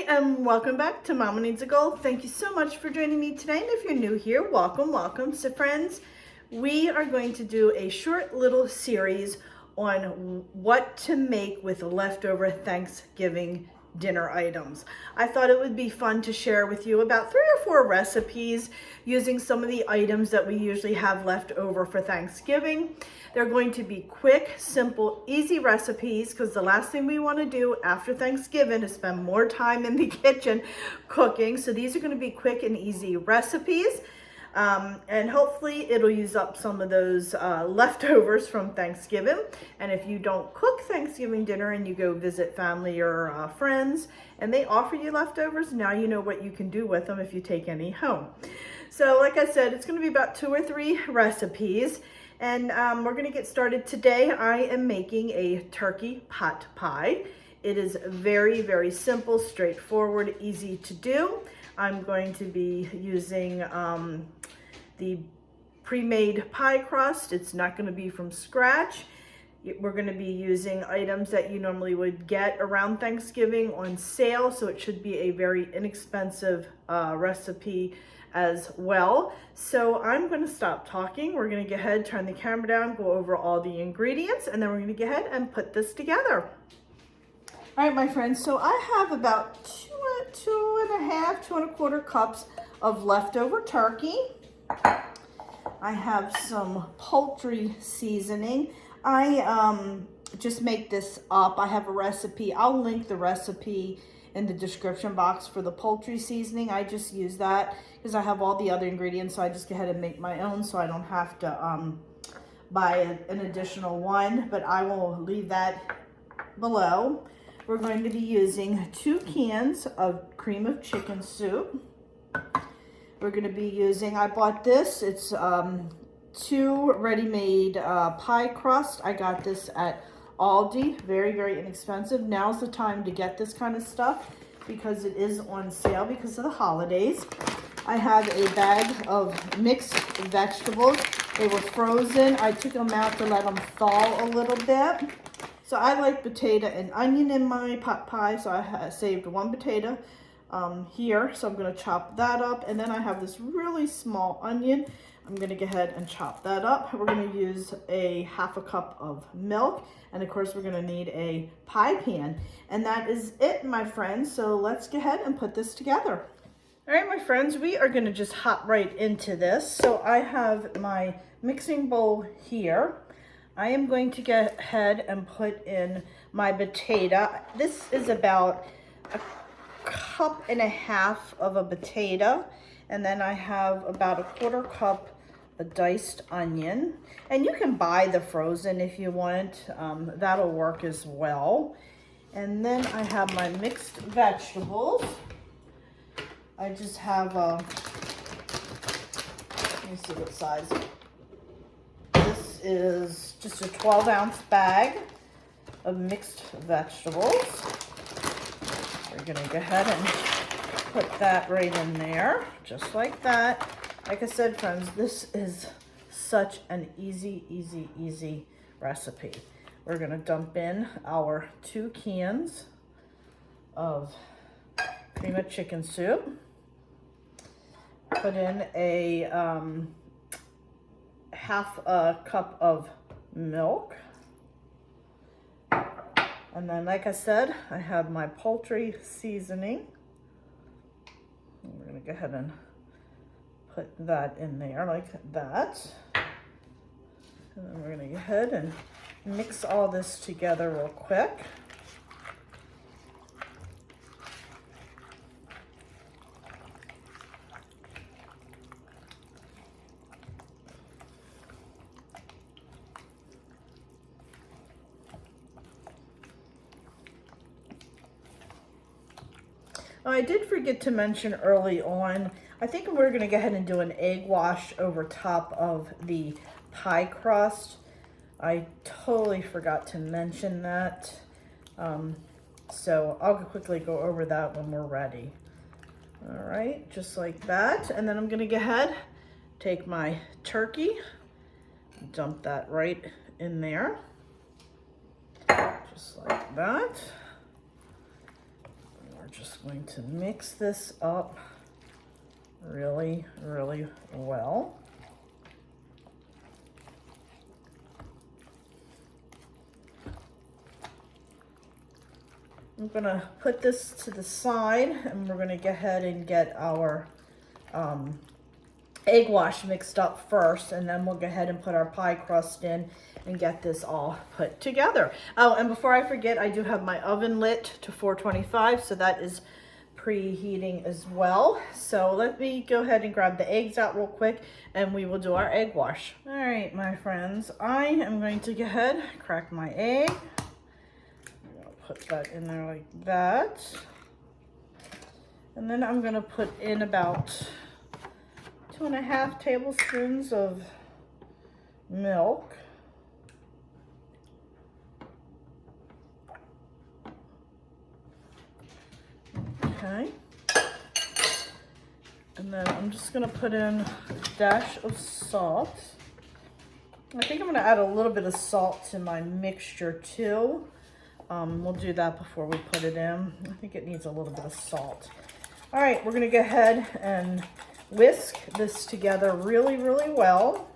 Hi, and welcome back to Mama Needs a Goal. Thank you so much for joining me today. And if you're new here, welcome, welcome. So friends, we are going to do a short little series on what to make with leftover Thanksgiving dinner items. I thought it would be fun to share with you about 3 or 4 recipes using some of the items that we usually have left over for Thanksgiving. They're going to be quick, simple, easy recipes because the last thing we want to do after Thanksgiving is spend more time in the kitchen cooking. So these are going to be quick and easy recipes. And hopefully it'll use up some of those leftovers from Thanksgiving. And if you don't cook Thanksgiving dinner and you go visit family or friends and they offer you leftovers, now you know what you can do with them if you take any home. So like I said, it's going to be about 2 or 3 recipes. And we're going to get started today. I am making a turkey pot pie. It is very, very simple, straightforward, easy to do. I'm going to be using the pre-made pie crust. It's not going to be from scratch. We're going to be using items that you normally would get around Thanksgiving on sale, so it should be a very inexpensive recipe as well. So I'm going to stop talking. We're going to go ahead, turn the camera down, go over all the ingredients, and then we're going to go ahead and put this together. All right, my friends, so I have about 2.25 cups of leftover turkey. I have some poultry seasoning. I just make this up. I have a recipe. I'll link the recipe in the description box for the poultry seasoning. I just use that because I have all the other ingredients, so I just go ahead and make my own so I don't have to buy an additional one, but I will leave that below. We're going to be using 2 cans of cream of chicken soup. We're going to be using, I bought this, it's 2 ready-made pie crust. I got this at Aldi, very, very inexpensive. Now's the time to get this kind of stuff because it is on sale because of the holidays. I have a bag of mixed vegetables. They were frozen. I took them out to let them thaw a little bit. So I like potato and onion in my pot pie, so I saved 1 potato here. So I'm going to chop that up, and then I have this really small onion. I'm going to go ahead and chop that up. We're going to use a 1/2 cup of milk, and of course we're going to need a pie pan. And that is it, my friends. So let's go ahead and put this together. All right, my friends, we are going to just hop right into this. So I have my mixing bowl here. I am going to go ahead and put in my potato. This is about 1.5 cups of a potato, and then I have about 1/4 cup of diced onion. And you can buy the frozen if you want. That'll work as well. And then I have my mixed vegetables. I just have let me see what size. This is just a 12-ounce bag of mixed vegetables. We're going to go ahead and put that right in there, just like that. Like I said, friends, this is such an easy recipe. We're going to dump in our 2 cans of cream of chicken soup. Put in a 1/2 cup of milk. And then, like I said, I have my poultry seasoning. We're going to go ahead and put that in there like that. And then we're going to go ahead and mix all this together real quick. I did forget to mention early on, I think we're going to go ahead and do an egg wash over top of the pie crust. I totally forgot to mention that. So I'll quickly go over that when we're ready. All right, just like that. And then I'm going to go ahead, take my turkey, dump that right in there. Just like that. Our just going to mix this up really, really well. I'm gonna put this to the side and we're gonna go ahead and get our egg wash mixed up first, and then we'll go ahead and put our pie crust in and get this all put together. Oh, and before I forget, I do have my oven lit to 425, so that is preheating as well. So let me go ahead and grab the eggs out real quick and we will do our egg wash. All right, my friends, I am going to go ahead, crack my egg. Put that in there like that. And then I'm going to put in about 2.5 tablespoons of milk. Okay. And then I'm just going to put in a dash of salt. I think I'm going to add a little bit of salt to my mixture too. We'll do that before we put it in. I think it needs a little bit of salt. All right, we're going to go ahead and whisk this together really, really well.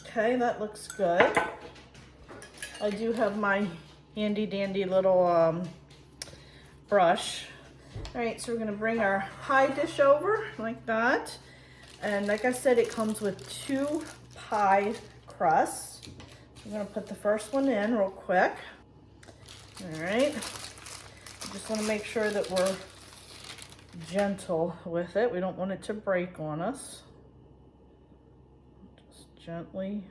Okay, that looks good. I do have my handy dandy little brush. All right, so we're going to bring our pie dish over like that. And like I said, it comes with 2 pie crusts. I'm going to put the first one in real quick. All right. I just want to make sure that we're gentle with it. We don't want it to break on us. Just gently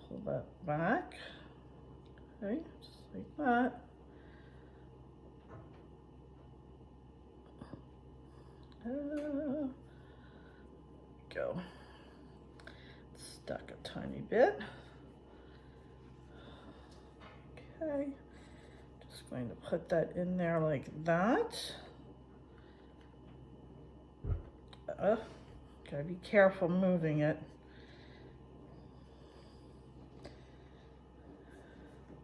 pull that back. Okay, just like that. Go. Stuck a tiny bit. Okay, just going to put that in there like that. Gotta be careful moving it.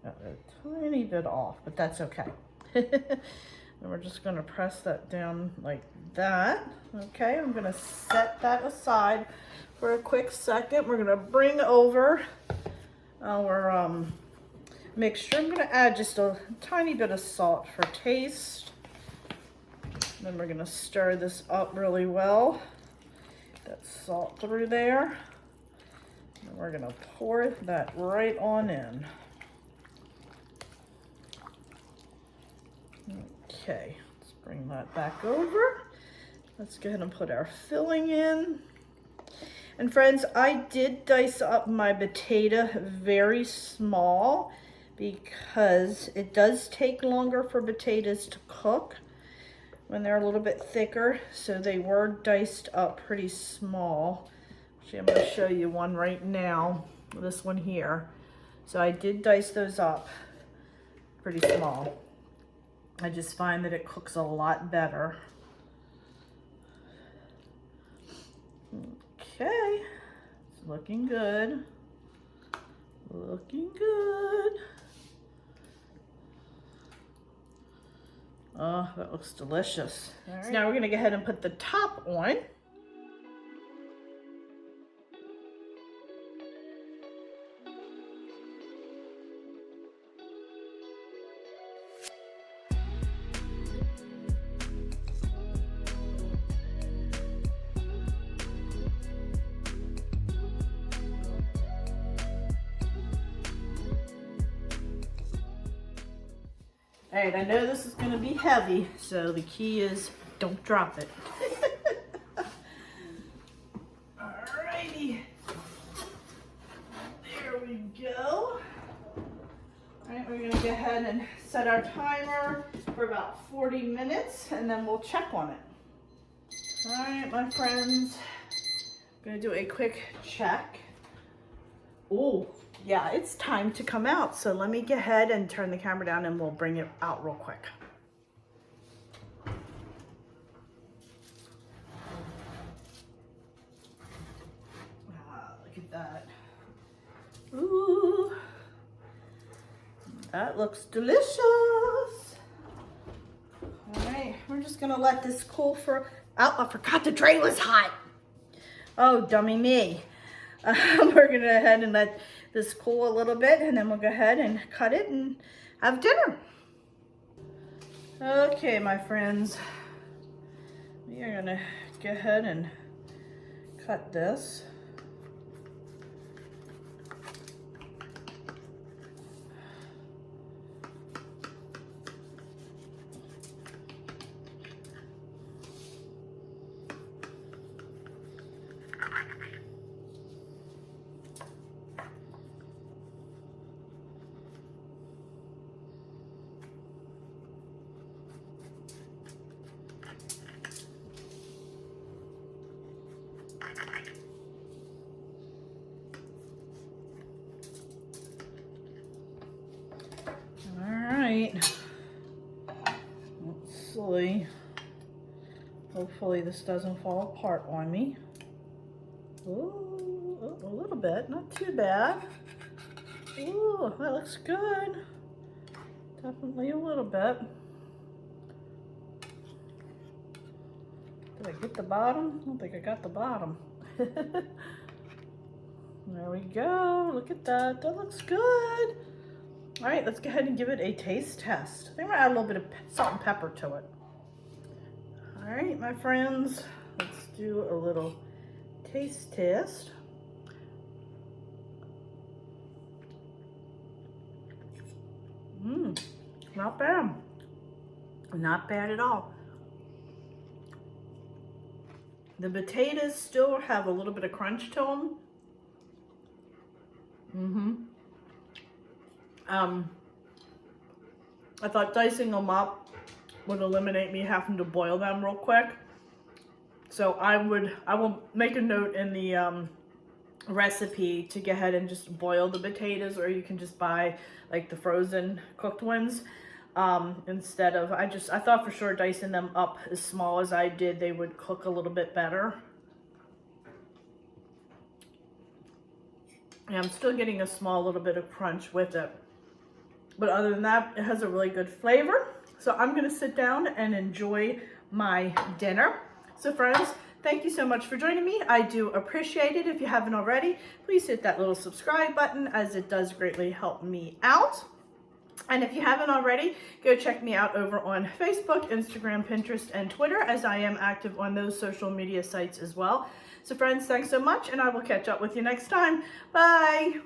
Got a tiny bit off, but that's okay. And we're just going to press that down like that. Okay, I'm going to set that aside for a quick second. We're going to bring over our mixture. I'm going to add just a tiny bit of salt for taste. Then we're going to stir this up really well. That salt through there. And we're going to pour that right on in. Okay, let's bring that back over. Let's go ahead and put our filling in. And friends, I did dice up my potato very small because it does take longer for potatoes to cook when they're a little bit thicker. So they were diced up pretty small. Actually, I'm going to show you one right now, this one here. So I did dice those up pretty small. I just find that it cooks a lot better. Okay, it's looking good. Looking good. Oh, that looks delicious. All right. So now we're gonna go ahead and put the top on. All right, I know this is going to be heavy, so the key is don't drop it. Alrighty, there we go. All right, we're going to go ahead and set our timer for about 40 minutes, and then we'll check on it. All right, my friends, I'm going to do a quick check. Oh, yeah, it's time to come out. So let me go ahead and turn the camera down and we'll bring it out real quick. Wow, look at that. Ooh, that looks delicious. All right, we're just gonna let this cool for, oh, I forgot the tray was hot. Oh, dummy me. We're gonna go ahead and let this cool a little bit, and then we'll go ahead and cut it and have dinner. Okay, my friends, we are gonna go ahead and cut this. Let's see. Hopefully this doesn't fall apart on me. Ooh, a little bit, not too bad. Ooh, that looks good. Definitely a little bit. Did I get the bottom? I don't think I got the bottom. There we go. Look at that. That looks good. All right, let's go ahead and give it a taste test. I think I'm gonna add a little bit of salt and pepper to it. All right, my friends, let's do a little taste test. Not bad. Not bad at all. The potatoes still have a little bit of crunch to them. I thought dicing them up would eliminate me having to boil them real quick. So I will make a note in the recipe to go ahead and just boil the potatoes, or you can just buy like the frozen cooked ones. Instead of, I thought for sure dicing them up as small as I did, they would cook a little bit better. Yeah, I'm still getting a small little bit of crunch with it. But other than that, it has a really good flavor. So I'm gonna sit down and enjoy my dinner. So friends, thank you so much for joining me. I do appreciate it. If you haven't already, please hit that little subscribe button, as it does greatly help me out. And if you haven't already, go check me out over on Facebook, Instagram, Pinterest, and Twitter, as I am active on those social media sites as well. So friends, thanks so much, and I will catch up with you next time. Bye.